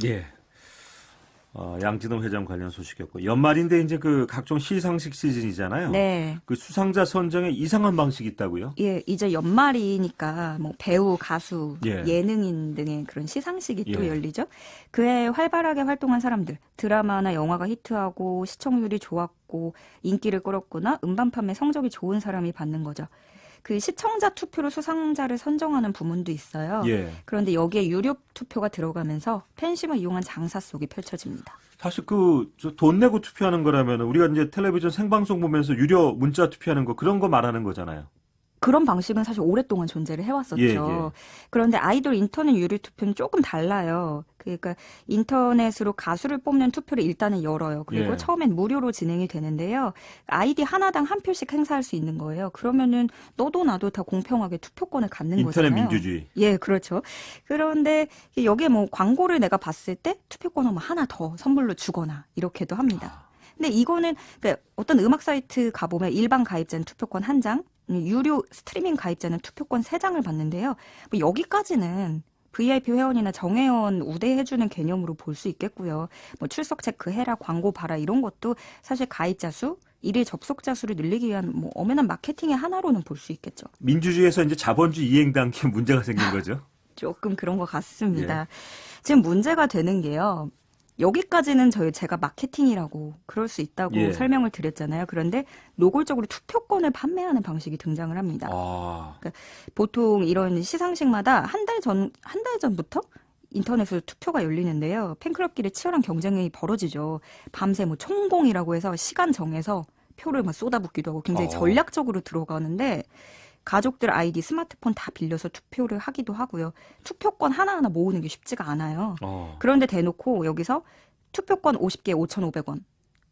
예. 양진호 회장 관련 소식이었고 연말인데 이제 그 각종 시상식 시즌이잖아요. 네. 그 수상자 선정에 이상한 방식이 있다고요? 예, 이제 연말이니까 뭐 배우, 가수, 예. 예능인 등의 그런 시상식이 또 예. 열리죠. 그해 활발하게 활동한 사람들, 드라마나 영화가 히트하고 시청률이 좋았고 인기를 끌었거나 음반 판매 성적이 좋은 사람이 받는 거죠. 그 시청자 투표로 수상자를 선정하는 부문도 있어요. 예. 그런데 여기에 유료 투표가 들어가면서 팬심을 이용한 장사 속이 펼쳐집니다. 사실 돈 내고 투표하는 거라면 우리가 이제 텔레비전 생방송 보면서 유료 문자 투표하는 거 그런 거 말하는 거잖아요. 그런 방식은 사실 오랫동안 존재를 해왔었죠. 예, 예. 그런데 아이돌 인터넷 유료 투표는 조금 달라요. 그러니까 인터넷으로 가수를 뽑는 투표를 일단은 열어요. 그리고 예. 처음엔 무료로 진행이 되는데요. 아이디 하나당 한 표씩 행사할 수 있는 거예요. 그러면은 너도 나도 다 공평하게 투표권을 갖는 인터넷 거잖아요. 민주주의. 예, 그렇죠. 그런데 여기에 뭐 광고를 내가 봤을 때 투표권을 뭐 하나 더 선물로 주거나 이렇게도 합니다. 근데 이거는 그러니까 어떤 음악 사이트 가보면 일반 가입자는 투표권 한 장, 유료 스트리밍 가입자는 투표권 3장을 받는데요. 뭐 여기까지는 VIP 회원이나 정회원 우대해주는 개념으로 볼 수 있겠고요. 뭐 출석 체크해라, 광고 봐라 이런 것도 사실 가입자 수, 일일 접속자 수를 늘리기 위한 뭐 엄연한 마케팅의 하나로는 볼 수 있겠죠. 민주주의에서 이제 자본주의 이행단 게 문제가 생긴 거죠. 조금 그런 것 같습니다. 지금 문제가 되는 게요. 여기까지는 제가 마케팅이라고 그럴 수 있다고 예. 설명을 드렸잖아요. 그런데 노골적으로 투표권을 판매하는 방식이 등장을 합니다. 그러니까 보통 이런 시상식마다 한 달 전부터 인터넷으로 투표가 열리는데요. 팬클럽끼리 치열한 경쟁이 벌어지죠. 밤새 뭐 총공이라고 해서 시간 정해서 표를 막 쏟아붓기도 하고 굉장히 전략적으로 들어가는데 가족들 아이디, 스마트폰 다 빌려서 투표를 하기도 하고요. 투표권 하나하나 모으는 게 쉽지가 않아요. 그런데 대놓고 여기서 투표권 50개 5,500원,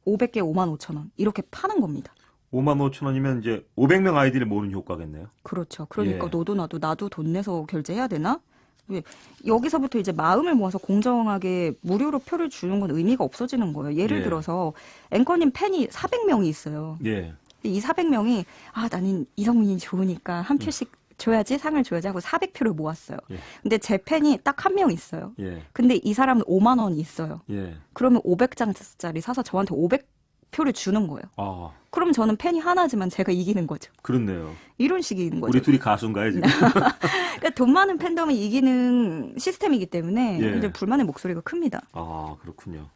500개 55,000원 이렇게 파는 겁니다. 55,000원이면 이제 500명 아이디를 모으는 효과겠네요. 그렇죠. 그러니까 예. 너도 나도 돈 내서 결제해야 되나? 왜? 여기서부터 이제 마음을 모아서 공정하게 무료로 표를 주는 건 의미가 없어지는 거예요. 예를 예. 들어서 앵커님 팬이 400명이 있어요. 예. 이 400명이 나는 이성민이 좋으니까 한 표씩 줘야지, 상을 줘야지 하고 400표를 모았어요. 예. 근데 제 팬이 딱 한 명 있어요. 예. 근데 이 사람은 5만 원이 있어요. 예. 그러면 500장짜리 사서 저한테 500표를 주는 거예요. 그럼 저는 팬이 하나지만 제가 이기는 거죠. 그렇네요. 이런 식인 거죠. 우리 둘이 가수인가요, 지금? 그러니까 돈 많은 팬덤이 이기는 시스템이기 때문에 예. 이제 불만의 목소리가 큽니다. 그렇군요.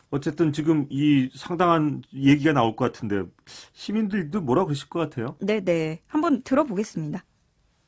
어쨌든 지금 이 상당한 얘기가 나올 것 같은데 시민들도 뭐라 그러실 것 같아요? 네네. 한번 들어보겠습니다.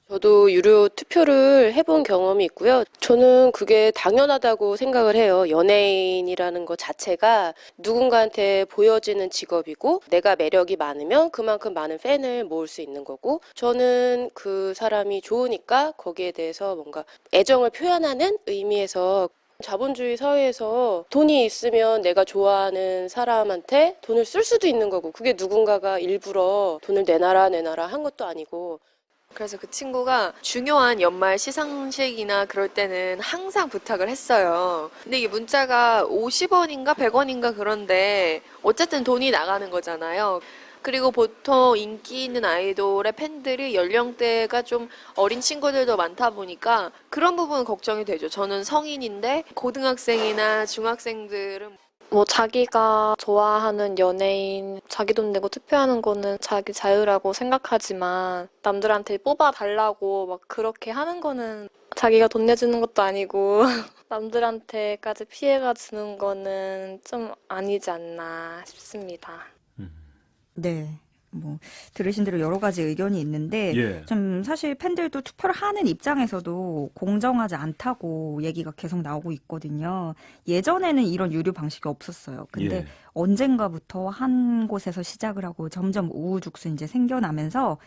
저도 유료 투표를 해본 경험이 있고요. 저는 그게 당연하다고 생각을 해요. 연예인이라는 것 자체가 누군가한테 보여지는 직업이고 내가 매력이 많으면 그만큼 많은 팬을 모을 수 있는 거고 저는 그 사람이 좋으니까 거기에 대해서 뭔가 애정을 표현하는 의미에서 자본주의 사회에서 돈이 있으면 내가 좋아하는 사람한테 돈을 쓸 수도 있는 거고 그게 누군가가 일부러 돈을 내놔라 한 것도 아니고 그래서 그 친구가 중요한 연말 시상식이나 그럴 때는 항상 부탁을 했어요. 근데 이게 문자가 50원인가 100원인가 그런데 어쨌든 돈이 나가는 거잖아요. 그리고 보통 인기 있는 아이돌의 팬들이 연령대가 좀 어린 친구들도 많다 보니까 그런 부분은 걱정이 되죠. 저는 성인인데 고등학생이나 중학생들은 뭐 자기가 좋아하는 연예인 자기 돈 내고 투표하는 거는 자기 자유라고 생각하지만 남들한테 뽑아달라고 막 그렇게 하는 거는 자기가 돈 내주는 것도 아니고 남들한테까지 피해가 주는 거는 좀 아니지 않나 싶습니다. 네. 뭐 들으신 대로 여러 가지 의견이 있는데 예. 좀 사실 팬들도 투표를 하는 입장에서도 공정하지 않다고 얘기가 계속 나오고 있거든요. 예전에는 이런 유료 방식이 없었어요. 근데 예. 언젠가부터 한 곳에서 시작을 하고 점점 우후죽순 이제 생겨나면서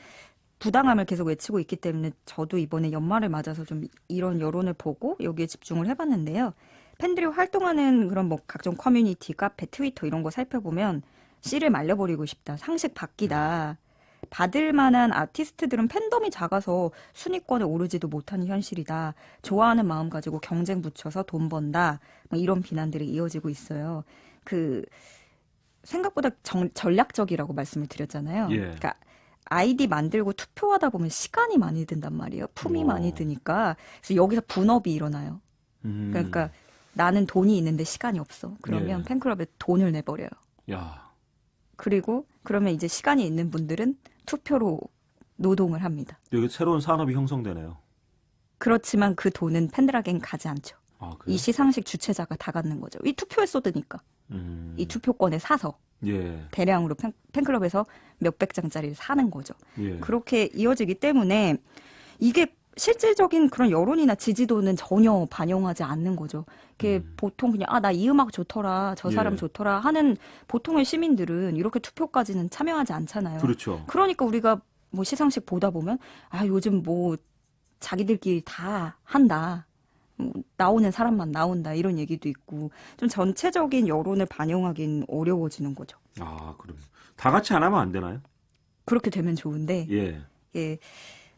부당함을 계속 외치고 있기 때문에 저도 이번에 연말을 맞아서 좀 이런 여론을 보고 여기에 집중을 해봤는데요. 팬들이 활동하는 그런 뭐 각종 커뮤니티, 카페, 트위터 이런 거 살펴보면 씨를 말려버리고 싶다. 상식 바뀌다. 받을 만한 아티스트들은 팬덤이 작아서 순위권에 오르지도 못하는 현실이다. 좋아하는 마음 가지고 경쟁 붙여서 돈 번다. 뭐 이런 비난들이 이어지고 있어요. 생각보다 전략적이라고 말씀을 드렸잖아요. 예. 그러니까 아이디 만들고 투표하다 보면 시간이 많이 든단 말이에요. 품이 많이 드니까. 그래서 여기서 분업이 일어나요. 그러니까 나는 돈이 있는데 시간이 없어. 그러면 예. 팬클럽에 돈을 내버려요. 야, 그리고 그러면 이제 시간이 있는 분들은 투표로 노동을 합니다. 여기 새로운 산업이 형성되네요. 그렇지만 그 돈은 팬들에겐 가지 않죠. 아, 그래요? 이 시상식 주최자가 다 갖는 거죠. 이 투표에 쏟으니까. 이 투표권에 사서 예, 대량으로 팬클럽에서 몇백 장짜리를 사는 거죠. 예. 그렇게 이어지기 때문에 이게 실질적인 그런 여론이나 지지도는 전혀 반영하지 않는 거죠. 이게 보통 그냥 나 이 음악 좋더라, 저 사람 예. 좋더라 하는 보통의 시민들은 이렇게 투표까지는 참여하지 않잖아요. 그렇죠. 그러니까 우리가 뭐 시상식 보다 보면 요즘 뭐 자기들끼리 다 한다. 나오는 사람만 나온다 이런 얘기도 있고 좀 전체적인 여론을 반영하긴 어려워지는 거죠. 아, 그럼 다 같이 안 하면 안 되나요? 그렇게 되면 좋은데 예, 예,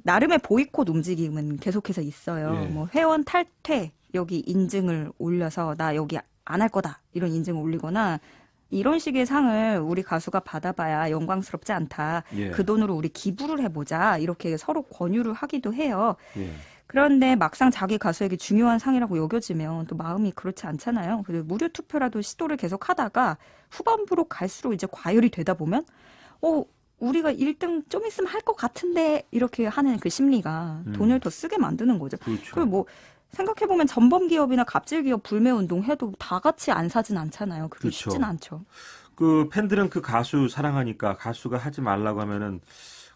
나름의 보이콧 움직임은 계속해서 있어요. 예. 뭐 회원 탈퇴 여기 인증을 올려서 나 여기 안 할 거다 이런 인증을 올리거나 이런 식의 상을 우리 가수가 받아봐야 영광스럽지 않다. 예. 그 돈으로 우리 기부를 해보자 이렇게 서로 권유를 하기도 해요. 예. 그런데 막상 자기 가수에게 중요한 상이라고 여겨지면 또 마음이 그렇지 않잖아요. 그래서 무료 투표라도 시도를 계속 하다가 후반부로 갈수록 이제 과열이 되다 보면 우리가 1등 좀 있으면 할 것 같은데 이렇게 하는 그 심리가 돈을 더 쓰게 만드는 거죠. 그렇죠. 그리고 뭐 생각해보면 전범 기업이나 갑질 기업 불매 운동 해도 다 같이 안 사진 않잖아요. 그게 그렇죠. 쉽진 않죠. 그 팬들은 그 가수 사랑하니까 가수가 하지 말라고 하면은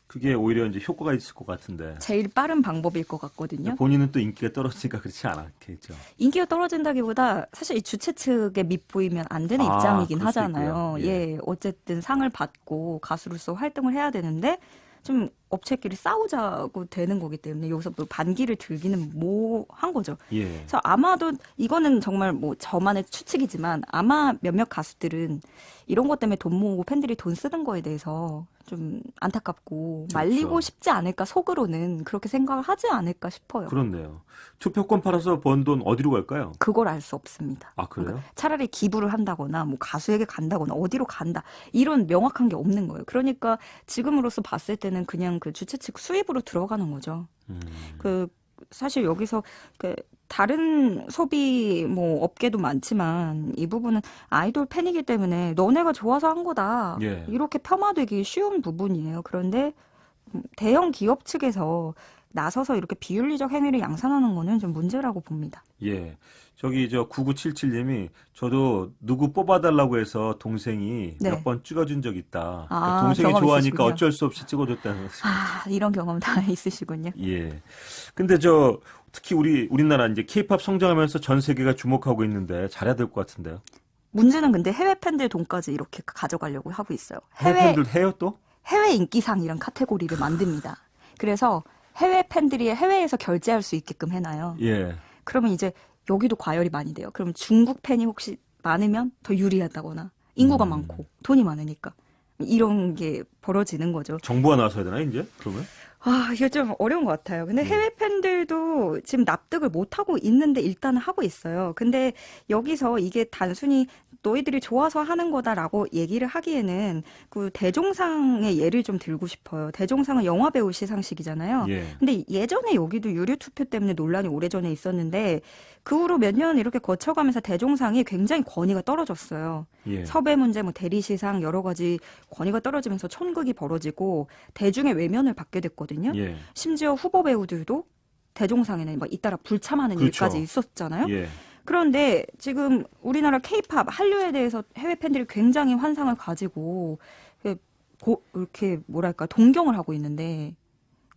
그게 오히려 이제 효과가 있을 것 같은데. 제일 빠른 방법일 것 같거든요. 본인은 또 인기가 떨어지니까 그렇지 않았겠죠. 인기가 떨어진다기보다 사실 이 주최 측에 밑보이면 안 되는 입장이긴 그럴 수 하잖아요. 있고요. 예. 예, 어쨌든 상을 받고 가수로서 활동을 해야 되는데 좀 업체끼리 싸우자고 되는 거기 때문에 여기서 뭐 반기를 들기는 뭐한 거죠. 예. 그래서 아마도 이거는 정말 뭐 저만의 추측이지만 아마 몇몇 가수들은 이런 것 때문에 돈 모으고 팬들이 돈 쓰는 거에 대해서 좀 안타깝고 말리고 싶지 않을까 속으로는 그렇게 생각을 하지 않을까 싶어요. 그렇네요. 투표권 팔아서 번 돈 어디로 갈까요? 그걸 알 수 없습니다. 아, 그래요? 그러니까 차라리 기부를 한다거나 뭐 가수에게 간다거나 어디로 간다 이런 명확한 게 없는 거예요. 그러니까 지금으로서 봤을 때는 그냥 그 주최 측 수입으로 들어가는 거죠. 그 사실 여기서 그 다른 소비 뭐 업계도 많지만 이 부분은 아이돌 팬이기 때문에 너네가 좋아서 한 거다. 예. 이렇게 폄하되기 쉬운 부분이에요. 그런데 대형 기업 측에서 나서서 이렇게 비윤리적 행위를 양산하는 거는 좀 문제라고 봅니다. 예. 저기 9977님이 저도 누구 뽑아달라고 해서 동생이 네. 몇 번 찍어준 적 있다. 아, 동생이 경험 좋아하니까 있으시군요. 어쩔 수 없이 찍어줬다는 거죠. 이런 경험 다 있으시군요. 예. 근데 특히 우리나라 이제 케이팝 성장하면서 전 세계가 주목하고 있는데 잘해야 될 것 같은데요. 문제는 근데 해외 팬들 돈까지 이렇게 가져가려고 하고 있어요. 해외 팬들 해요 또? 해외 인기상이란 카테고리를 만듭니다. 그래서 해외 팬들이 해외에서 결제할 수 있게끔 해놔요. 예. 그러면 이제 여기도 과열이 많이 돼요. 그럼 중국 팬이 혹시 많으면 더 유리하다거나 인구가 많고 돈이 많으니까 이런 게 벌어지는 거죠. 정부가 나서야 되나 이제 그러면? 이거 좀 어려운 것 같아요. 근데 해외 팬들도 지금 납득을 못 하고 있는데 일단은 하고 있어요. 근데 여기서 이게 단순히 너희들이 좋아서 하는 거다라고 얘기를 하기에는 그 대종상의 예를 좀 들고 싶어요. 대종상은 영화배우 시상식이잖아요. 예. 근데 예전에 여기도 유료 투표 때문에 논란이 오래전에 있었는데 그 후로 몇 년 이렇게 거쳐가면서 대종상이 굉장히 권위가 떨어졌어요. 예. 섭외 문제, 뭐 대리시상 여러 가지 권위가 떨어지면서 촌극이 벌어지고 대중의 외면을 받게 됐거든요. 예. 심지어 후보 배우들도 대종상에는 막 잇따라 불참하는 그렇죠. 일까지 있었잖아요. 예. 그런데 지금 우리나라 케이팝 한류에 대해서 해외 팬들이 굉장히 환상을 가지고 이렇게 뭐랄까 동경을 하고 있는데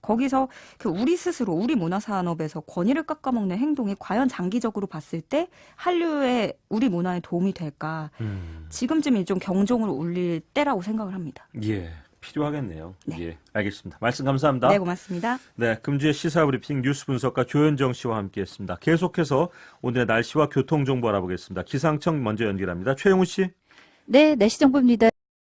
거기서 우리 스스로 우리 문화산업에서 권위를 깎아먹는 행동이 과연 장기적으로 봤을 때 한류의 우리 문화에 도움이 될까? 지금쯤이 좀 경종을 울릴 때라고 생각을 합니다. 예. 필요하겠네요. 네. 예. 알겠습니다. 말씀 감사합니다. 네, 고맙습니다. 네, 금주의 시사브리핑 뉴스 분석가 조현정 씨와 함께했습니다. 계속해서 오늘의 날씨와 교통 정보 알아보겠습니다. 기상청 먼저 연결합니다. 최영우 씨. 네, 날씨 정보입니다.